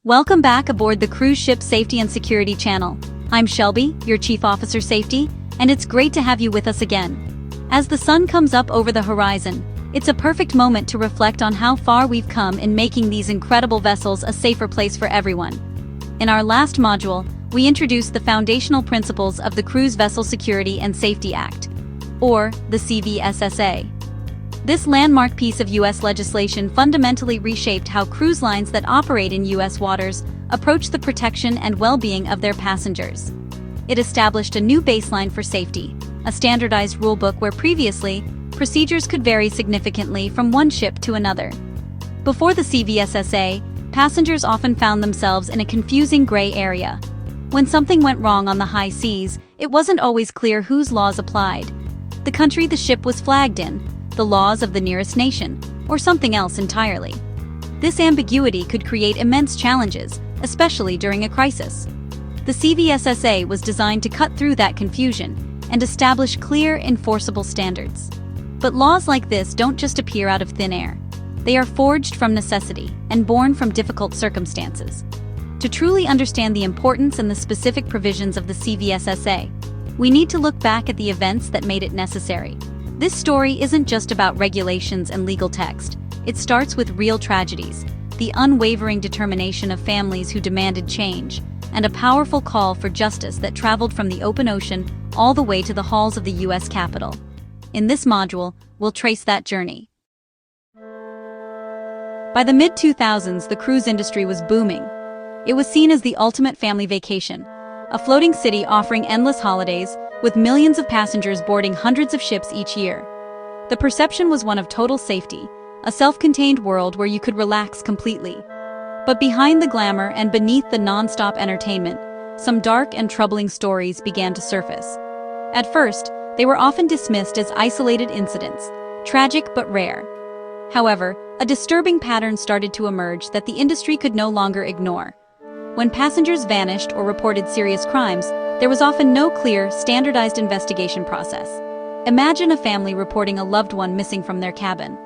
Welcome back aboard the Cruise Ship Safety and Security channel. I'm Shelby, your Chief Officer Safety, and it's great to have you with us again. As the sun comes up over the horizon, it's a perfect moment to reflect on how far we've come in making these incredible vessels a safer place for everyone. In our last module, we introduced the foundational principles of the Cruise Vessel Security and Safety Act, or the CVSSA. This landmark piece of U.S. legislation fundamentally reshaped how cruise lines that operate in U.S. waters approach the protection and well-being of their passengers. It established a new baseline for safety, a standardized rulebook where previously, procedures could vary significantly from one ship to another. Before the CVSSA, passengers often found themselves in a confusing gray area. When something went wrong on the high seas, it wasn't always clear whose laws applied. The country the ship was flagged in, the laws of the nearest nation, or something else entirely. This ambiguity could create immense challenges, especially during a crisis. The CVSSA was designed to cut through that confusion and establish clear, enforceable standards. But laws like this don't just appear out of thin air. They are forged from necessity and born from difficult circumstances. To truly understand the importance and the specific provisions of the CVSSA, we need to look back at the events that made it necessary. This story isn't just about regulations and legal text. It starts with real tragedies, the unwavering determination of families who demanded change, and a powerful call for justice that traveled from the open ocean all the way to the halls of the U.S. Capitol. In this module, we'll trace that journey. By the mid-2000s, the cruise industry was booming. It was seen as the ultimate family vacation, a floating city offering endless holidays, with millions of passengers boarding hundreds of ships each year. The perception was one of total safety, a self-contained world where you could relax completely. But behind the glamour and beneath the non-stop entertainment, some dark and troubling stories began to surface. At first, they were often dismissed as isolated incidents, tragic but rare. However, a disturbing pattern started to emerge that the industry could no longer ignore. When passengers vanished or reported serious crimes, there was often no clear, standardized investigation process. Imagine a family reporting a loved one missing from their cabin.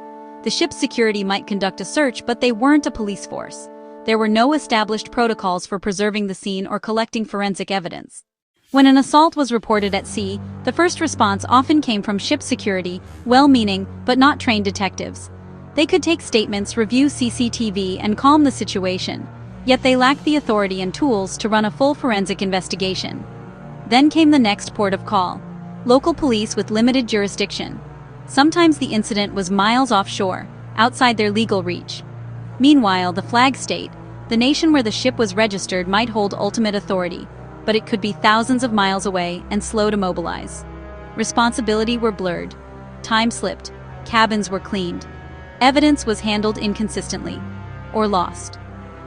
The ship's security might conduct a search, but they weren't a police force. There were no established protocols for preserving the scene or collecting forensic evidence. When an assault was reported at sea, the first response often came from ship security, well-meaning but not trained detectives. They could take statements, review CCTV, and calm the situation, yet they lacked the authority and tools to run a full forensic investigation. Then came the next port of call: local police with limited jurisdiction. Sometimes the incident was miles offshore, outside their legal reach. Meanwhile, the flag state, the nation where the ship was registered, might hold ultimate authority, but it could be thousands of miles away and slow to mobilize. Responsibility were blurred. Time slipped. Cabins were cleaned. Evidence was handled inconsistently, or lost.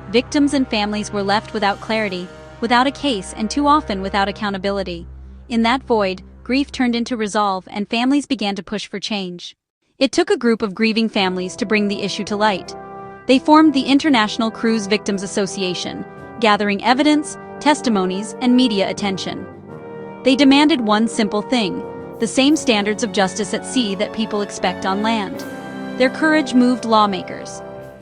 Victims and families were left without clarity, without a case, and too often without accountability. In that void, grief turned into resolve and families began to push for change. It took a group of grieving families to bring the issue to light. They formed the International Cruise Victims Association, gathering evidence, testimonies, and media attention. They demanded one simple thing: the same standards of justice at sea that people expect on land. Their courage moved lawmakers.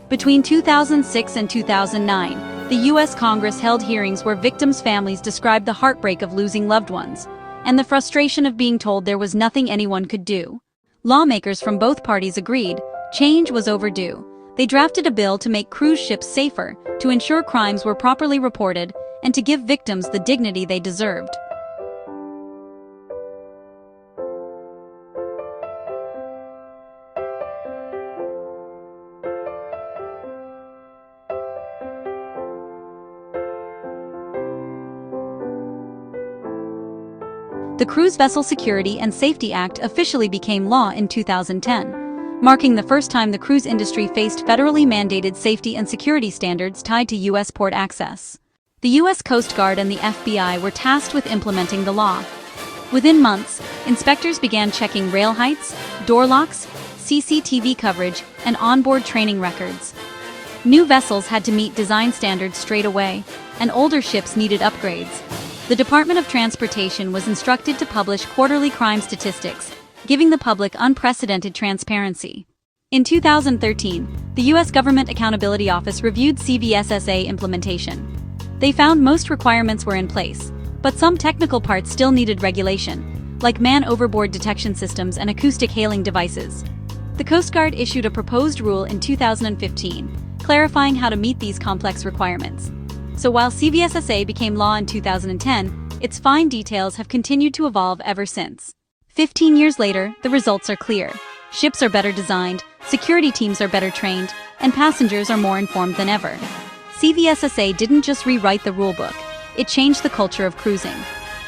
Between 2006 and 2009, the U.S. Congress held hearings where victims' families described the heartbreak of losing loved ones, and the frustration of being told there was nothing anyone could do. Lawmakers from both parties agreed change was overdue. They drafted a bill to make cruise ships safer, to ensure crimes were properly reported, and to give victims the dignity they deserved. The Cruise Vessel Security and Safety Act officially became law in 2010, marking the first time the cruise industry faced federally mandated safety and security standards tied to U.S. port access. The U.S. Coast Guard and the FBI were tasked with implementing the law. Within months, inspectors began checking rail heights, door locks, CCTV coverage, and onboard training records. New vessels had to meet design standards straight away, and older ships needed upgrades. The Department of Transportation was instructed to publish quarterly crime statistics, giving the public unprecedented transparency. In 2013, the U.S. Government Accountability Office reviewed CVSSA implementation. They found most requirements were in place, but some technical parts still needed regulation, like man-overboard detection systems and acoustic hailing devices. The Coast Guard issued a proposed rule in 2015, clarifying how to meet these complex requirements. So while CVSSA became law in 2010, its fine details have continued to evolve ever since. 15 years later, the results are clear. Ships are better designed, security teams are better trained, and passengers are more informed than ever. CVSSA didn't just rewrite the rulebook, it changed the culture of cruising.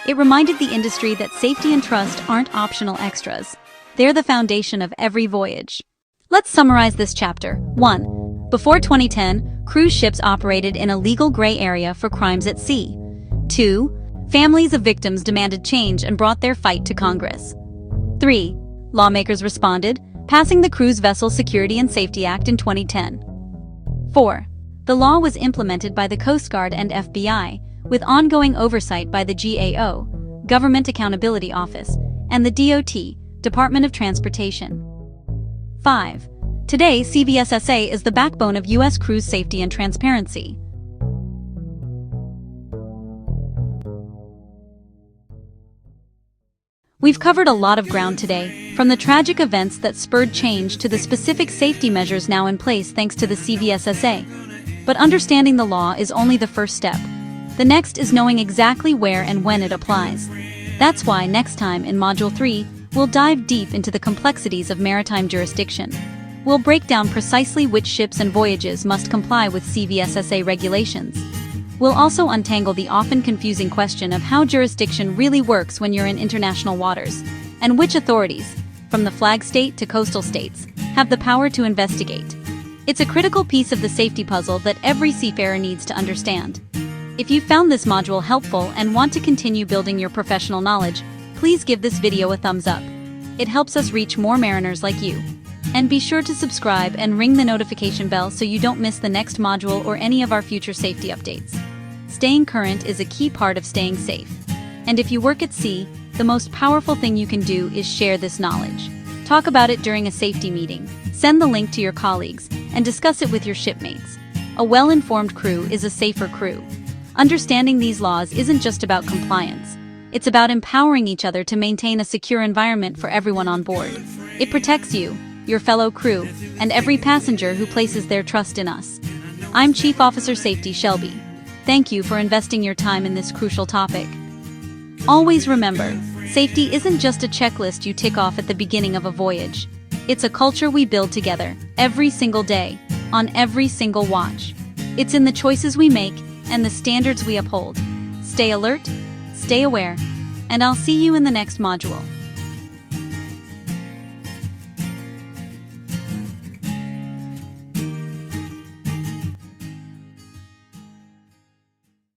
It reminded the industry that safety and trust aren't optional extras. They're the foundation of every voyage. Let's summarize this chapter. 1. Before 2010, cruise ships operated in a legal gray area for crimes at sea. 2. Families of victims demanded change and brought their fight to Congress. 3. Lawmakers responded, passing the Cruise Vessel Security and Safety Act in 2010. 4. The law was implemented by the Coast Guard and FBI, with ongoing oversight by the GAO, Government Accountability Office, and the DOT, Department of Transportation. 5. Today, CVSSA is the backbone of U.S. cruise safety and transparency. We've covered a lot of ground today, from the tragic events that spurred change to the specific safety measures now in place thanks to the CVSSA. But understanding the law is only the first step. The next is knowing exactly where and when it applies. That's why next time in Module 3, we'll dive deep into the complexities of maritime jurisdiction. We'll break down precisely which ships and voyages must comply with CVSSA regulations. We'll also untangle the often confusing question of how jurisdiction really works when you're in international waters, and which authorities, from the flag state to coastal states, have the power to investigate. It's a critical piece of the safety puzzle that every seafarer needs to understand. If you found this module helpful and want to continue building your professional knowledge, please give this video a thumbs up. It helps us reach more mariners like you. And be sure to subscribe and ring the notification bell so you don't miss the next module or any of our future safety updates. Staying current is a key part of staying safe. And if you work at sea, the most powerful thing you can do is share this knowledge. Talk about it during a safety meeting, send the link to your colleagues, and discuss it with your shipmates. A well-informed crew is a safer crew. Understanding these laws isn't just about compliance. It's about empowering each other to maintain a secure environment for everyone on board. It protects you, your fellow crew, and every passenger who places their trust in us. I'm Chief Officer Safety Shelby. Thank you for investing your time in this crucial topic. Always remember, safety isn't just a checklist you tick off at the beginning of a voyage. It's a culture we build together, every single day, on every single watch. It's in the choices we make and the standards we uphold. Stay alert, stay aware, and I'll see you in the next module.